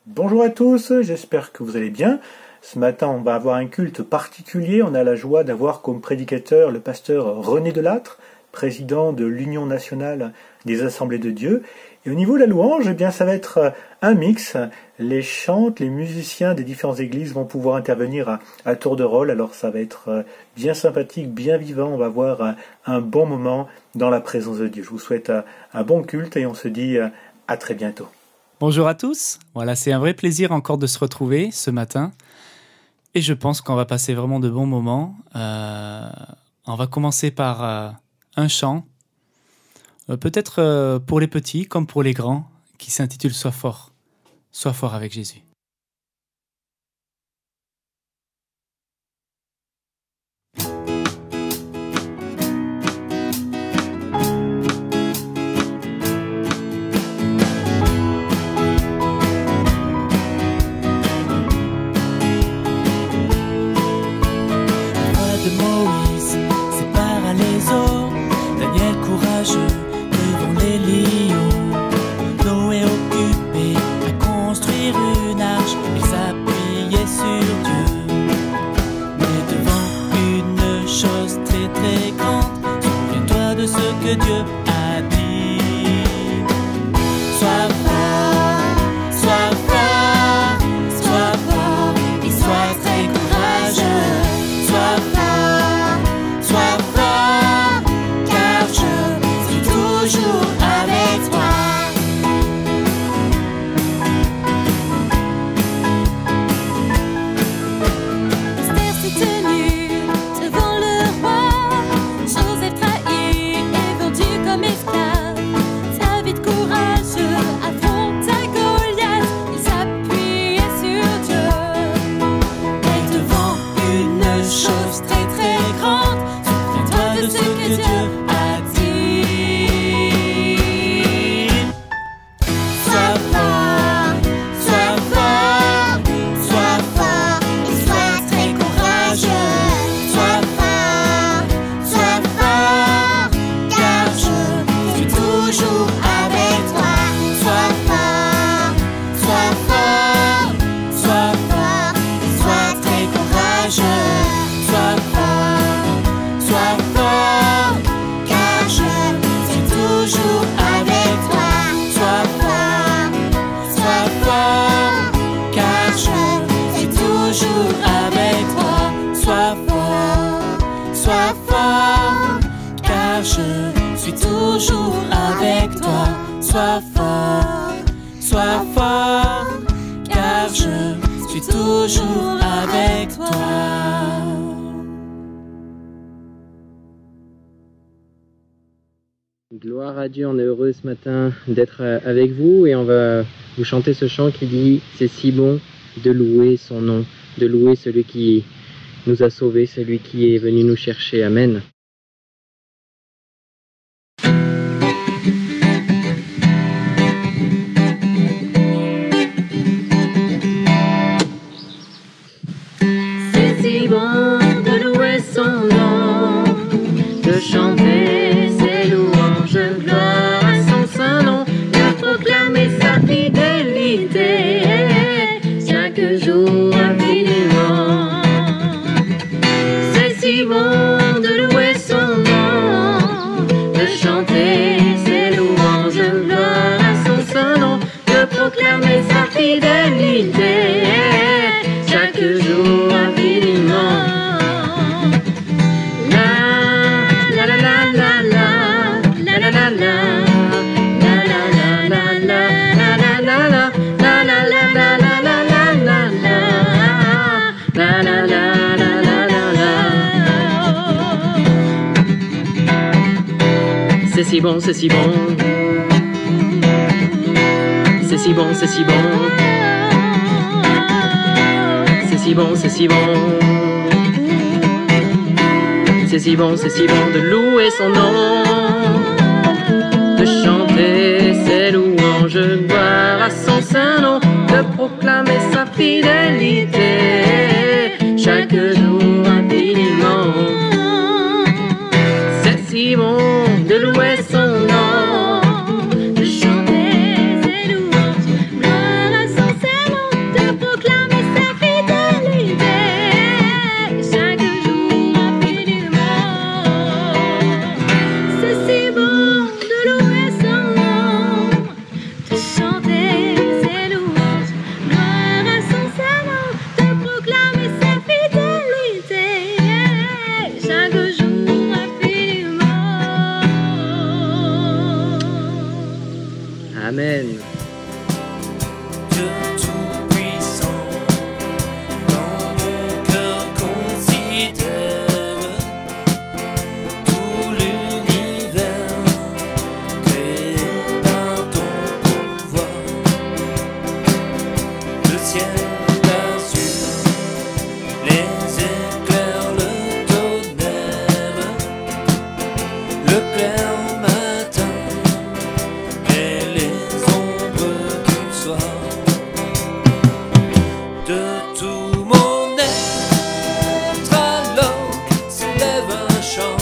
Bonjour à tous, j'espère que vous allez bien. Ce matin, on va avoir un culte particulier. On a la joie d'avoir comme prédicateur le pasteur René Delattre, président de l'Union nationale des Assemblées de Dieu. Et au niveau de la louange, eh bien, ça va être un mix. Les chantes, les musiciens des différentes églises vont pouvoir intervenir à tour de rôle. Alors ça va être bien sympathique, bien vivant. On va avoir un bon moment dans la présence de Dieu. Je vous souhaite un bon culte et on se dit à très bientôt. Bonjour à tous, voilà, c'est un vrai plaisir encore de se retrouver ce matin et je pense qu'on va passer vraiment de bons moments. On va commencer par un chant, peut-être pour les petits comme pour les grands, qui s'intitule « Sois fort avec Jésus ». Devant les lions, Noé occupé à construire une arche, il s'appuyait sur Dieu. Mais devant une chose très très grande, souviens-toi de ce que Dieu a dit. Sois fort, sois fort, sois fort et sois très courageux. Sois fort, sois fort, car je suis toujours avec toi. Esther s'est tenue devant le roi. Joseph trahi et vendu comme esclave. David courageux affronta Goliath. Il s'appuyait sur Dieu. Et devant une chose très très grande, souviens-toi de ce que Dieu a dit. Sois fort, sois fort, sois fort et sois très courageux. Sois fort, car je suis toujours avec toi. Sois fort, sois fort, sois fort et sois très courageux. Sois fort, car je suis toujours avec toi. Sois fort, car je suis toujours avec toi. Sois fort, car je suis toujours avec toi. Sois fort, car je suis toujours avec toi. Gloire à Dieu, on est heureux ce matin d'être avec vous et on va vous chanter ce chant qui dit « C'est si bon de louer son nom, de louer celui qui nous a sauvés, celui qui est venu nous chercher. » Amen. C'est si bon de louer son nom, de chanter ses louanges, gloire à son saint nom, de proclamer sa fidélité chaque jour infiniment. C'est si bon de louer son nom, de chanter ses louanges, gloire à son saint nom, de proclamer sa fidélité chaque jour infiniment. La la la la la la la la la la la la la la la la. C'est si bon, c'est si bon. C'est si bon, c'est si bon. C'est si bon, c'est si bon. C'est si bon, c'est si bon de louer son nom, de chanter ses louanges, gloire à son saint nom, de proclamer sa fidélité chaque jour infiniment. C'est si bon de louer son nom, de chanter ses louanges, gloire à son saint nom, Amen. Dieu tout-puissant, dans mon cœur considère tout l'univers créé par ton pouvoir. Le ciel azur, les éclairs, le tonnerre, le clair matin et les ombres du soir. De tout mon être alors s'élève un chant.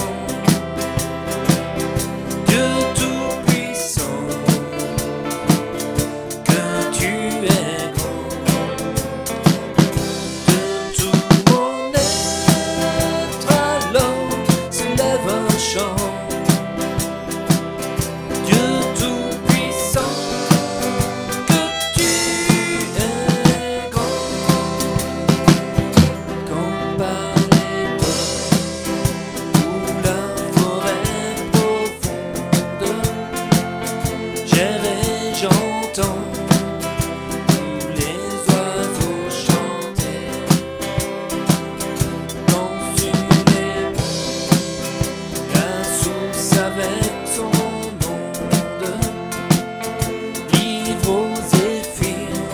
Dieu tout-puissant, que tu es grand. De tout mon être alors s'élève un chant. Dieu tout-puissant, que tu es grand. Quand par les bois ou la forêt profonde, j'erre et j'entends tous les oiseaux chanter. Dans une époque, la source avec son onde livre aux zéphyrs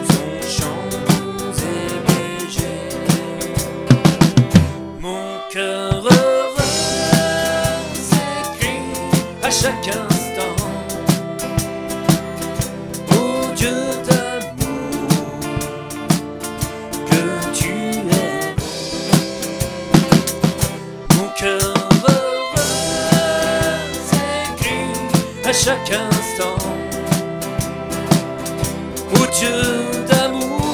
son chant doux et léger. Mon cœur heureux s'écrie à chaque instant: ô Dieu d'amour, que tu es bon. Mon cœur heureux s'écrie à chaque instant: ô Dieu d'amour,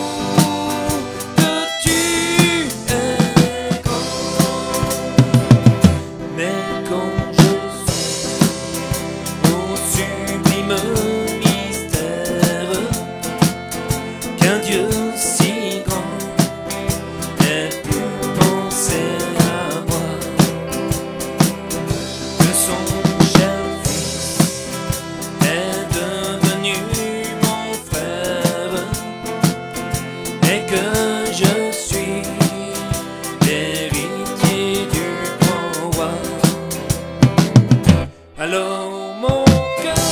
que tu es grand. Mais quand je suis au sublime mystère qu'un Dieu si grand ait pu penser à moi, que son cher fils est devenu mon frère, et que je suis l'héritier du grand roi. Alors mon cœur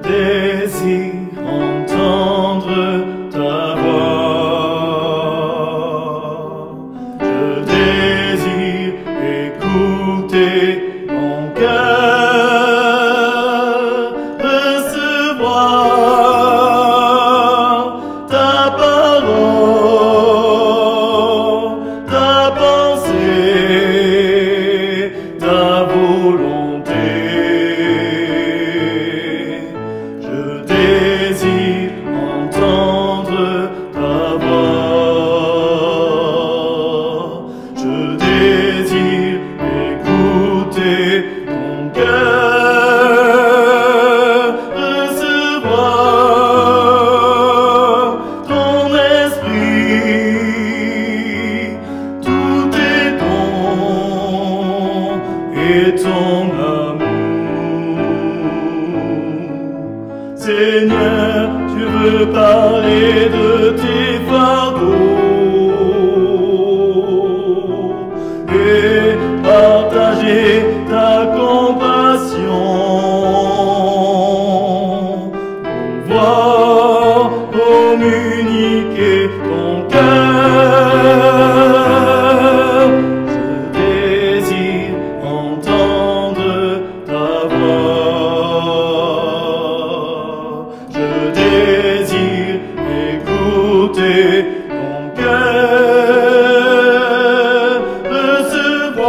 désire entendre ta voix. Je désire écouter mon cœur, recevoir ta parole, ta pensée, ta volonté. Je désire entendre ta voix. Je désire écouter ton cœur, recevoir ton esprit. Tout est bon et ton amour. Seigneur, tu veux parler de tes fardeaux et partager ta compassion. Pouvoir communiquer ton cœur. Je désire entendre ta voix. Je désire écouter ton cœur, recevoir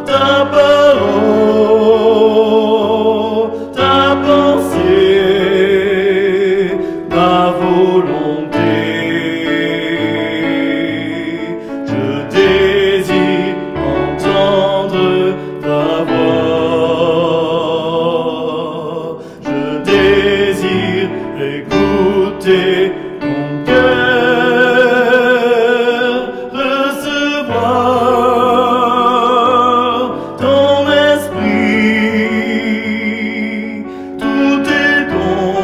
ta parole, ta pensée, ma volonté. Je désire entendre ta voix. Je désire écouter ton cœur, recevoir ton esprit. Tout est bon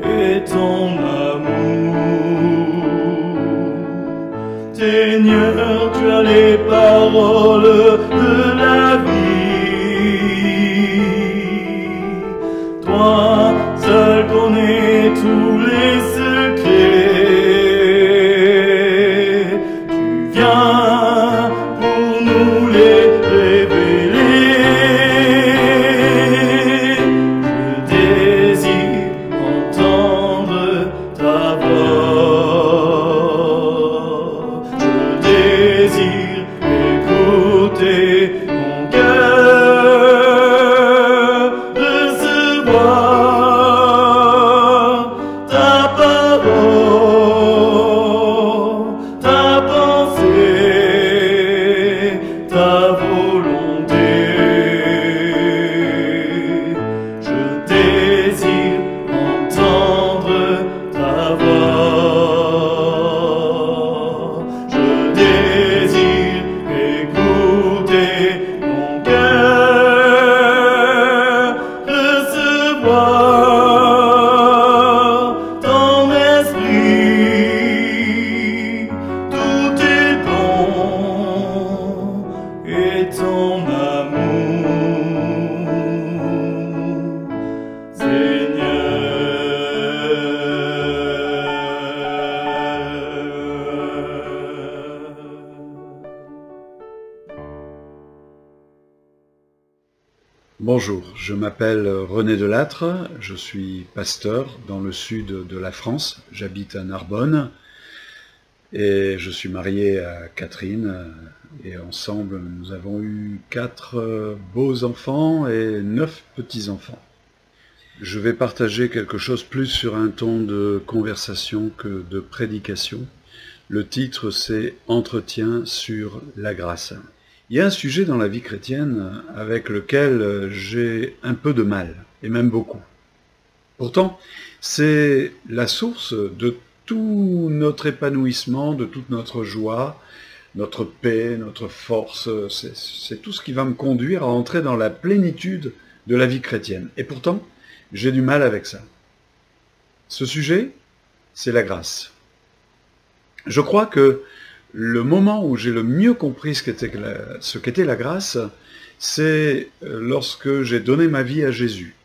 et ton amour. Seigneur, tu as les paroles de la vie. Toi seul connais tous les secrets. Tu viens pour nous les révéler. Je désire entendre ta voix. Je désire écouter ton cœur, recevoir ta parole, ta pensée, ta volonté. Je désire entendre ta voix. Je désire écouter ton cœur, recevoir ton esprit. Tout est bon et ton amour. Bonjour, je m'appelle René Delattre, je suis pasteur dans le sud de la France, j'habite à Narbonne et je suis marié à Catherine et ensemble nous avons eu 4 beaux enfants et 9 petits-enfants. Je vais partager quelque chose plus sur un ton de conversation que de prédication. Le titre c'est « Entretien sur la grâce ». Il y a un sujet dans la vie chrétienne avec lequel j'ai un peu de mal, et même beaucoup. Pourtant, c'est la source de tout notre épanouissement, de toute notre joie, notre paix, notre force. C'est tout ce qui va me conduire à entrer dans la plénitude de la vie chrétienne. Et pourtant, j'ai du mal avec ça. Ce sujet, c'est la grâce. Je crois que le moment où j'ai le mieux compris ce qu'était la grâce, c'est lorsque j'ai donné ma vie à Jésus.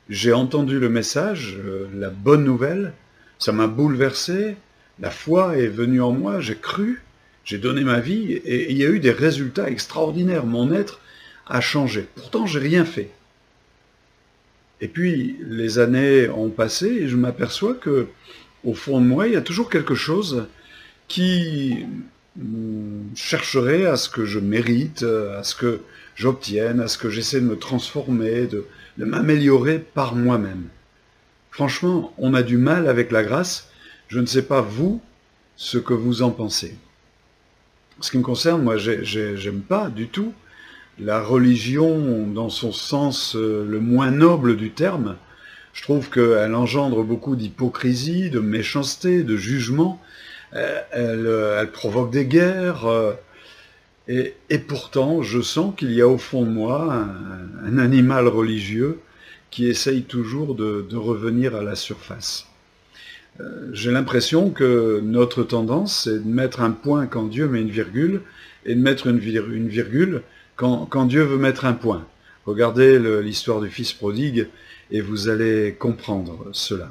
J'ai entendu le message, la bonne nouvelle, ça m'a bouleversé, la foi est venue en moi, j'ai cru, j'ai donné ma vie, et il y a eu des résultats extraordinaires. Mon être a changé. Pourtant, j'ai rien fait. Et puis, les années ont passé, et je m'aperçois que, au fond de moi, il y a toujours quelque chose qui chercherait à ce que je mérite, à ce que j'obtienne, à ce que j'essaie de me transformer, de m'améliorer par moi-même. Franchement, on a du mal avec la grâce. Je ne sais pas, vous, ce que vous en pensez. En ce qui me concerne, moi, j'aime pas du tout la religion dans son sens le moins noble du terme. Je trouve qu'elle engendre beaucoup d'hypocrisie, de méchanceté, de jugement. Elle provoque des guerres. Et pourtant, je sens qu'il y a au fond de moi un animal religieux qui essaye toujours de revenir à la surface. J'ai l'impression que notre tendance, c'est de mettre un point quand Dieu met une virgule, et de mettre une virgule quand Dieu veut mettre un point. Regardez l'histoire du fils prodigue, et vous allez comprendre cela.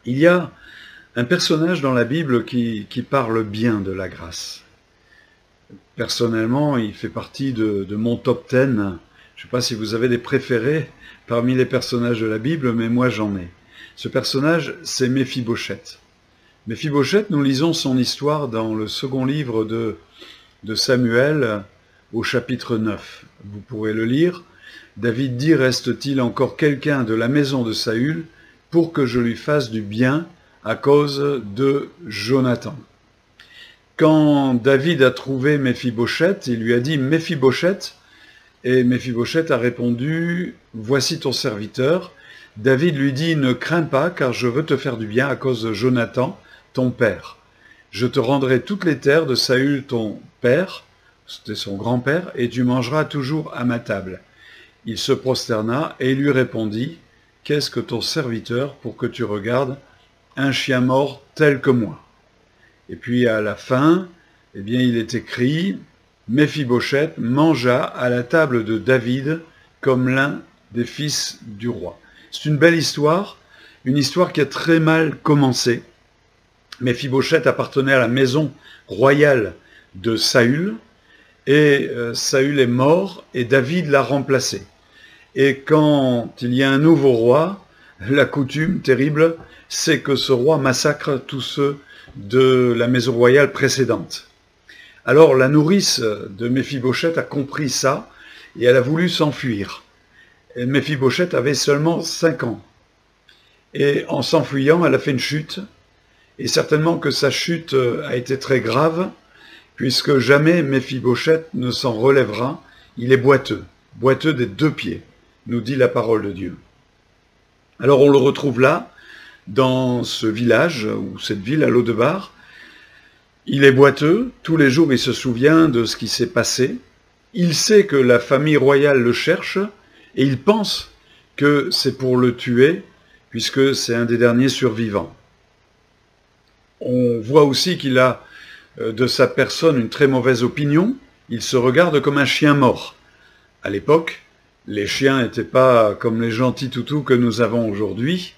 Il y a un personnage dans la Bible qui parle bien de la grâce. Personnellement, il fait partie de mon top 10. Je ne sais pas si vous avez des préférés parmi les personnages de la Bible, mais moi j'en ai. Ce personnage, c'est Méphibosheth. Méphibosheth, nous lisons son histoire dans le second livre de Samuel, au chapitre 9. Vous pourrez le lire. David dit, reste-t-il encore quelqu'un de la maison de Saül pour que je lui fasse du bien à cause de Jonathan. Quand David a trouvé Méphibosheth, il lui a dit « Méphibosheth » et Méphibosheth a répondu « Voici ton serviteur ». David lui dit « Ne crains pas, car je veux te faire du bien à cause de Jonathan, ton père. Je te rendrai toutes les terres de Saül, ton père, c'était son grand-père, et tu mangeras toujours à ma table. » Il se prosterna et lui répondit « Qu'est-ce que ton serviteur pour que tu regardes un chien mort tel que moi ?» Et puis à la fin, eh bien, il est écrit « Méphibosheth mangea à la table de David comme l'un des fils du roi. » C'est une belle histoire, une histoire qui a très mal commencé. Méphibosheth appartenait à la maison royale de Saül, et Saül est mort, et David l'a remplacé. Et quand il y a un nouveau roi, la coutume terrible, c'est que ce roi massacre tous ceux de la maison royale précédente. Alors la nourrice de Méphibosheth a compris ça, et elle a voulu s'enfuir. Et Méphibosheth avait seulement 5 ans. Et en s'enfuyant, elle a fait une chute, et certainement que sa chute a été très grave, puisque jamais Méphibosheth ne s'en relèvera. Il est boiteux des 2 pieds, nous dit la parole de Dieu. Alors on le retrouve là, dans ce village, ou cette ville à Lo-Debar. Il est boiteux, tous les jours il se souvient de ce qui s'est passé. Il sait que la famille royale le cherche, et il pense que c'est pour le tuer, puisque c'est un des derniers survivants. On voit aussi qu'il a de sa personne une très mauvaise opinion. Il se regarde comme un chien mort. À l'époque, les chiens n'étaient pas comme les gentils toutous que nous avons aujourd'hui.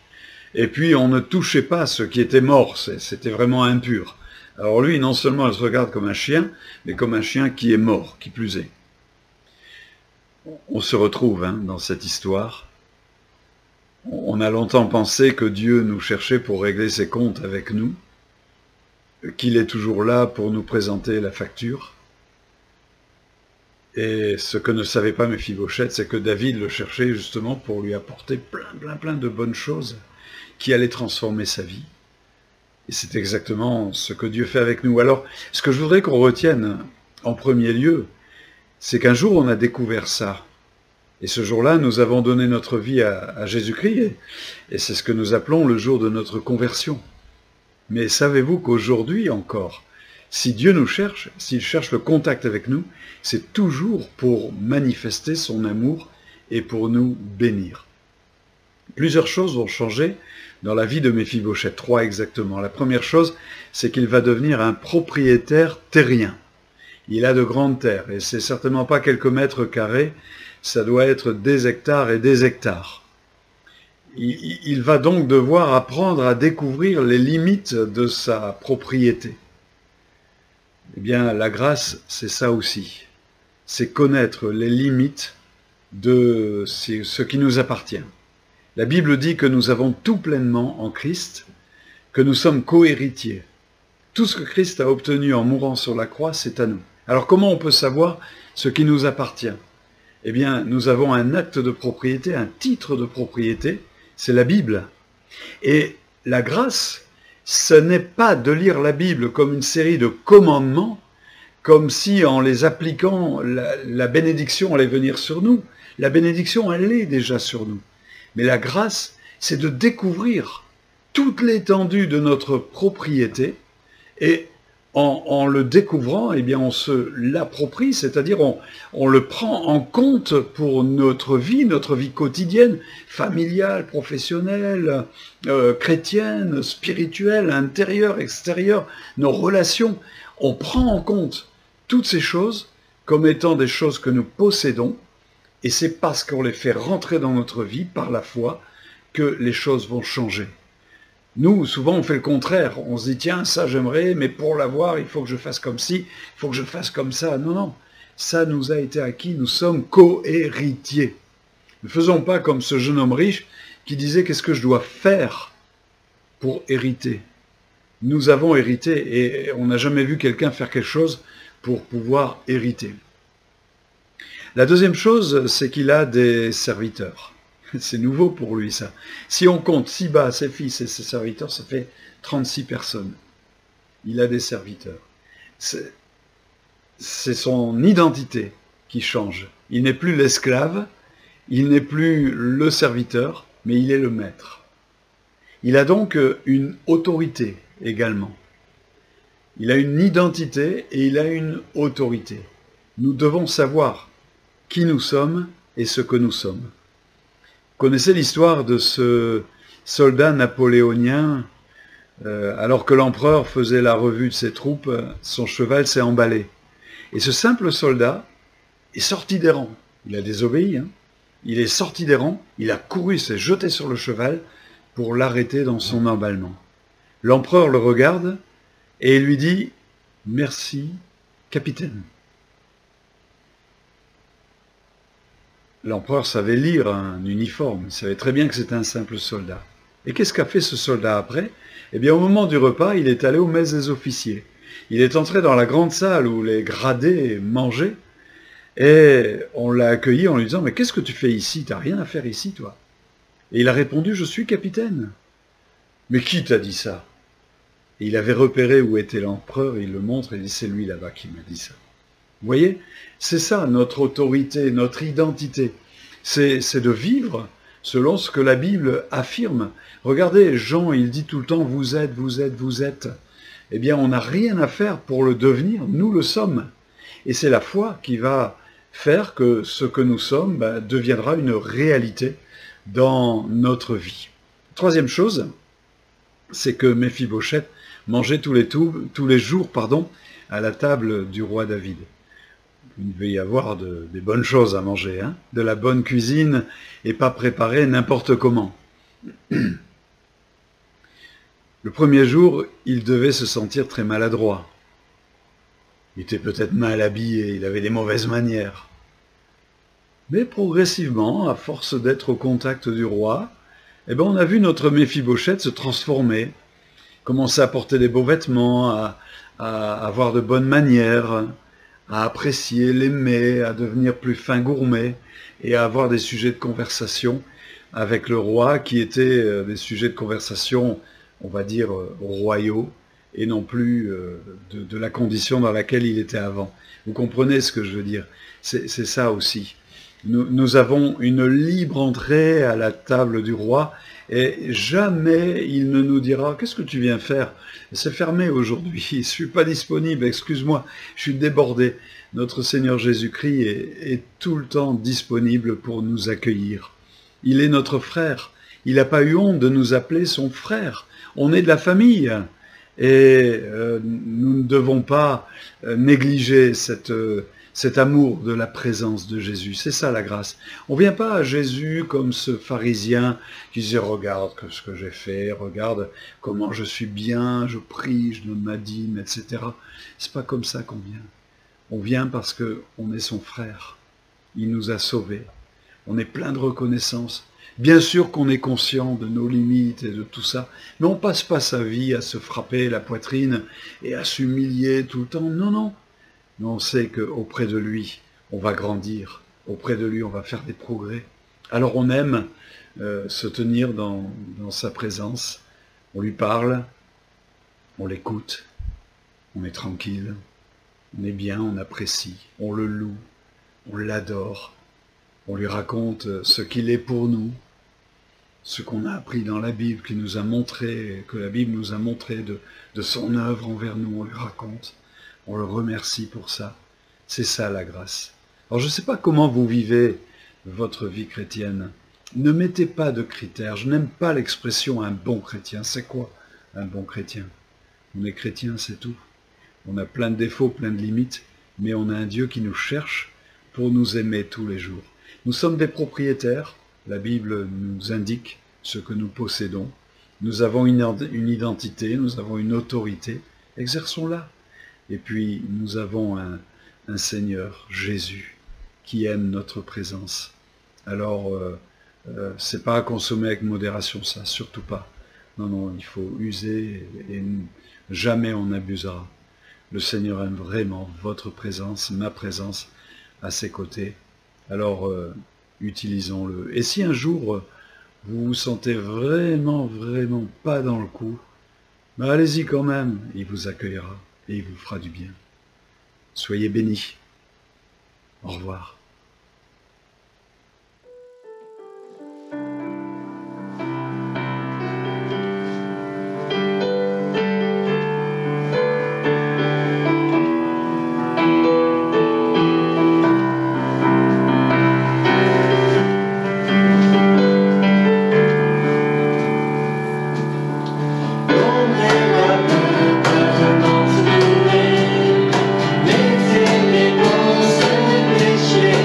Et puis, on ne touchait pas ceux qui étaient morts. C'était vraiment impur. Alors lui, non seulement il se regarde comme un chien, mais comme un chien qui est mort, qui plus est. On se retrouve dans cette histoire. On a longtemps pensé que Dieu nous cherchait pour régler ses comptes avec nous, qu'il est toujours là pour nous présenter la facture. Et ce que ne savait pas Méphibosheth, c'est que David le cherchait justement pour lui apporter plein de bonnes choses qui allaient transformer sa vie. Et c'est exactement ce que Dieu fait avec nous. Alors, ce que je voudrais qu'on retienne en premier lieu, c'est qu'un jour on a découvert ça. Et ce jour-là, nous avons donné notre vie à Jésus-Christ, et c'est ce que nous appelons le jour de notre conversion. Mais savez-vous qu'aujourd'hui encore, si Dieu nous cherche, s'il cherche le contact avec nous, c'est toujours pour manifester son amour et pour nous bénir. Plusieurs choses vont changer dans la vie de Méphibosheth, 3 exactement. La première chose, c'est qu'il va devenir un propriétaire terrien. Il a de grandes terres, et c'est certainement pas quelques mètres carrés, ça doit être des hectares et des hectares. Il va donc devoir apprendre à découvrir les limites de sa propriété. Eh bien, la grâce, c'est ça aussi. C'est connaître les limites de ce qui nous appartient. La Bible dit que nous avons tout pleinement en Christ, que nous sommes co-héritiers. Tout ce que Christ a obtenu en mourant sur la croix, c'est à nous. Alors comment on peut savoir ce qui nous appartient? Eh bien, nous avons un acte de propriété, un titre de propriété, c'est la Bible. Et la grâce, ce n'est pas de lire la Bible comme une série de commandements, comme si en les appliquant, la bénédiction allait venir sur nous. La bénédiction, elle est déjà sur nous. Mais la grâce, c'est de découvrir toute l'étendue de notre propriété, et en le découvrant, eh bien, on se l'approprie, c'est-à-dire on le prend en compte pour notre vie quotidienne, familiale, professionnelle, chrétienne, spirituelle, intérieure, extérieure, nos relations. On prend en compte toutes ces choses comme étant des choses que nous possédons, et c'est parce qu'on les fait rentrer dans notre vie par la foi que les choses vont changer. Nous, souvent, on fait le contraire. On se dit, tiens, ça j'aimerais, mais pour l'avoir, il faut que je fasse comme ci, il faut que je fasse comme ça. Non, non, ça nous a été acquis, nous sommes co-héritiers. Ne faisons pas comme ce jeune homme riche qui disait, qu'est-ce que je dois faire pour hériter? Nous avons hérité et on n'a jamais vu quelqu'un faire quelque chose pour pouvoir hériter. La deuxième chose, c'est qu'il a des serviteurs. C'est nouveau pour lui, ça. Si on compte Siba, ses fils et ses serviteurs, ça fait 36 personnes. Il a des serviteurs. C'est son identité qui change. Il n'est plus l'esclave, il n'est plus le serviteur, mais il est le maître. Il a donc une autorité également. Il a une identité et il a une autorité. Nous devons savoir qui nous sommes et ce que nous sommes. Vous connaissez l'histoire de ce soldat napoléonien, alors que l'empereur faisait la revue de ses troupes, son cheval s'est emballé. Et ce simple soldat est sorti des rangs. Il a désobéi, hein. Il est sorti des rangs, il a couru, s'est jeté sur le cheval pour l'arrêter dans son emballement. L'empereur le regarde et lui dit « Merci, capitaine ». L'empereur savait lire un uniforme, il savait très bien que c'était un simple soldat. Et qu'est-ce qu'a fait ce soldat après? Eh bien, au moment du repas, il est allé aux messes des officiers. Il est entré dans la grande salle où les gradés mangeaient, et on l'a accueilli en lui disant « Mais qu'est-ce que tu fais ici? T'as rien à faire ici, toi ?» Et il a répondu « Je suis capitaine. » « Mais qui t'a dit ça ?» Et il avait repéré où était l'empereur, il le montre et il dit « C'est lui là-bas qui m'a dit ça. » Vous voyez, c'est ça notre autorité, notre identité. C'est de vivre selon ce que la Bible affirme. Regardez, Jean, il dit tout le temps « vous êtes, vous êtes, vous êtes ». Eh bien, on n'a rien à faire pour le devenir, nous le sommes. Et c'est la foi qui va faire que ce que nous sommes deviendra une réalité dans notre vie. Troisième chose, c'est que Méphibosheth mangeait tous les jours à la table du roi David. Il devait y avoir des bonnes choses à manger, hein, de la bonne cuisine et pas préparée n'importe comment. Le premier jour, il devait se sentir très maladroit. Il était peut-être mal habillé, il avait des mauvaises manières. Mais progressivement, à force d'être au contact du roi, eh ben on a vu notre Méphibosheth se transformer, commencer à porter des beaux vêtements, à avoir de bonnes manières, à apprécier, l'aimer, à devenir plus fin gourmet et à avoir des sujets de conversation avec le roi qui étaient des sujets de conversation, on va dire, royaux et non plus de la condition dans laquelle il était avant. Vous comprenez ce que je veux dire? C'est ça aussi. Nous avons une libre entrée à la table du roi et jamais il ne nous dira « Qu'est-ce que tu viens faire? C'est fermé aujourd'hui, je ne suis pas disponible, excuse-moi, je suis débordé. » Notre Seigneur Jésus-Christ est tout le temps disponible pour nous accueillir. Il est notre frère, il n'a pas eu honte de nous appeler son frère. On est de la famille Et nous ne devons pas négliger cet amour de la présence de Jésus. C'est ça la grâce. On ne vient pas à Jésus comme ce pharisien qui disait « Regarde ce que j'ai fait, regarde comment je suis bien, je prie, je donne ma dîme, etc. » C'est pas comme ça qu'on vient. On vient parce qu'on est son frère. Il nous a sauvés. On est plein de reconnaissance. Bien sûr qu'on est conscient de nos limites et de tout ça, mais on ne passe pas sa vie à se frapper la poitrine et à s'humilier tout le temps. Non, non. Mais on sait qu'auprès de lui, on va grandir. Auprès de lui, on va faire des progrès. Alors on aime se tenir dans sa présence. On lui parle, on l'écoute, on est tranquille, on est bien, on apprécie, on le loue, on l'adore. On lui raconte ce qu'il est pour nous, ce qu'on a appris dans la Bible, qu'il nous a montré, que la Bible nous a montré de son œuvre envers nous, on lui raconte, on le remercie pour ça. C'est ça la grâce. Alors je ne sais pas comment vous vivez votre vie chrétienne. Ne mettez pas de critères. Je n'aime pas l'expression un bon chrétien. C'est quoi un bon chrétien? On est chrétien, c'est tout. On a plein de défauts, plein de limites, mais on a un Dieu qui nous cherche pour nous aimer tous les jours. Nous sommes des propriétaires, la Bible nous indique ce que nous possédons. Nous avons une identité, nous avons une autorité, exerçons-la. Et puis nous avons un Seigneur, Jésus, qui aime notre présence. Alors, c'est pas à consommer avec modération, ça, surtout pas. Non, non, il faut user et jamais on abusera. Le Seigneur aime vraiment votre présence, ma présence à ses côtés. Alors, utilisons-le. Et si un jour, vous vous sentez vraiment, vraiment pas dans le coup, ben allez-y quand même, il vous accueillera et il vous fera du bien. Soyez bénis. Au revoir. Mettez les bons se déchirer.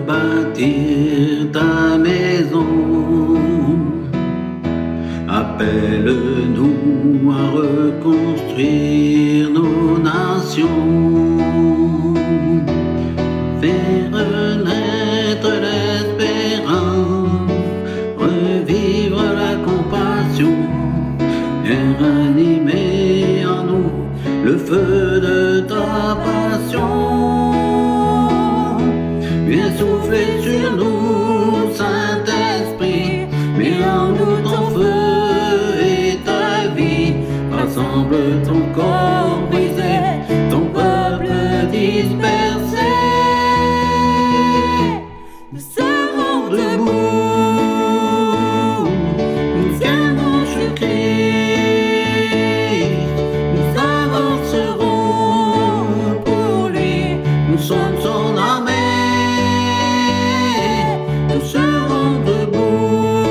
rebâtir ta maison. Appelle-nous à reconstruire nos nations. Faire renaître l'espérance, revivre la compassion et ranimer en nous le feu de ta passion. Viens souffler sur nous, Saint-Esprit, mets en nous ton feu et ta vie. Rassemble ton corps brisé, ton peuple dispersé. Nous serons debout, nous tiendrons sur Christ, nous avancerons pour lui, nous sommes son armée. Nous serons debout,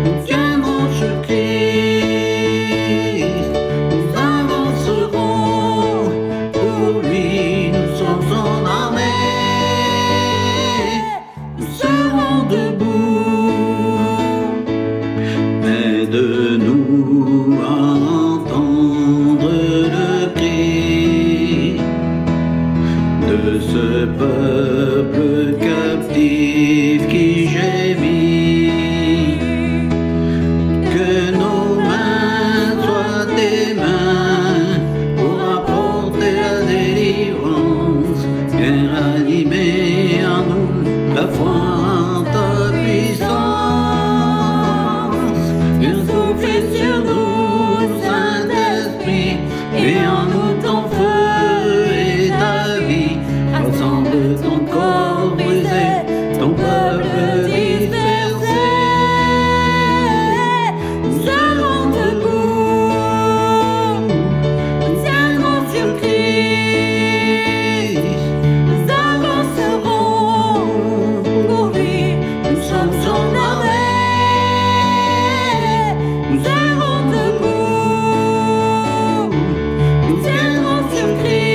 nous tiendrons sur Christ, nous avancerons pour lui, nous sommes son armée. Nous serons debout. Aide-nous à entendre le cri de ce peuple captif qui gémit. Que nos mains soient tes mains pour apporter la délivrance. Viens ranimer en nous la foi en ta puissance. Viens souffler sur nous, Saint-Esprit, et en nous ton feu et ta vie. Rassemble ton corps brisé, ton peuple dispersé. Nous serons debout, nous tiendrons sur Christ, nous avancerons pour lui, nous sommes son armée. Nous serons debout, nous tiendrons sur Christ,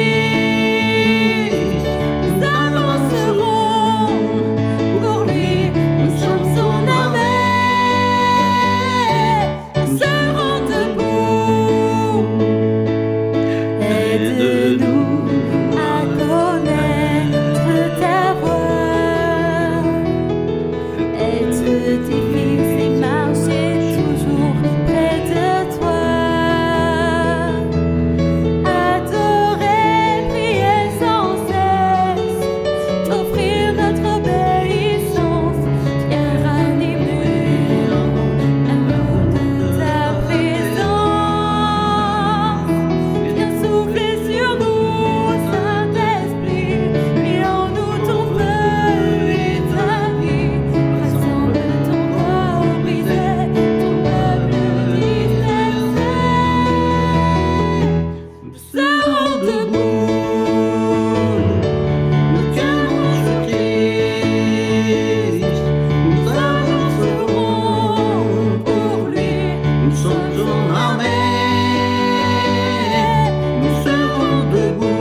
nous avancerons pour lui, nous sommes son armée. Nous serons debout. Aide-nous à connaître ta voix. Être tes fils et marcher toujours près de toi. Adorer, prier sans cesse, t'offrir notre obéissance. Viens ranimer en nous ta présence. Viens souffler sur nous, Saint-Esprit, mets en nous ton feu et ta vie. Rassemble ton corps brisé, ton peuple dispersé. Nous serons debout, nous tiendrons sur Christ, nous avancerons pour lui, nous sommes son armée. Nous serons debout,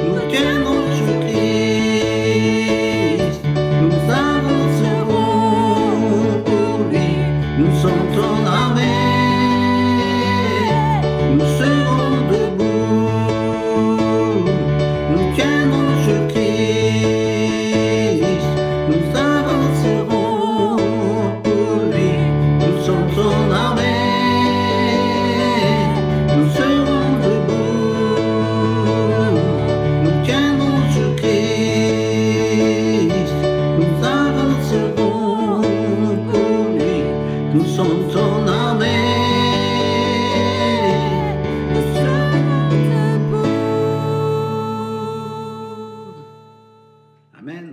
nous tiendrons sur Christ, nous avancerons pour lui, nous sommes son armée. Nous serons debout, nous tiendrons sur Christ, nous avancerons pour lui, nous sommes son armée. Nous serons debout, nous tiendrons sur Christ, nous avancerons pour lui, nous sommes son armée. Nous serons debout. Amen.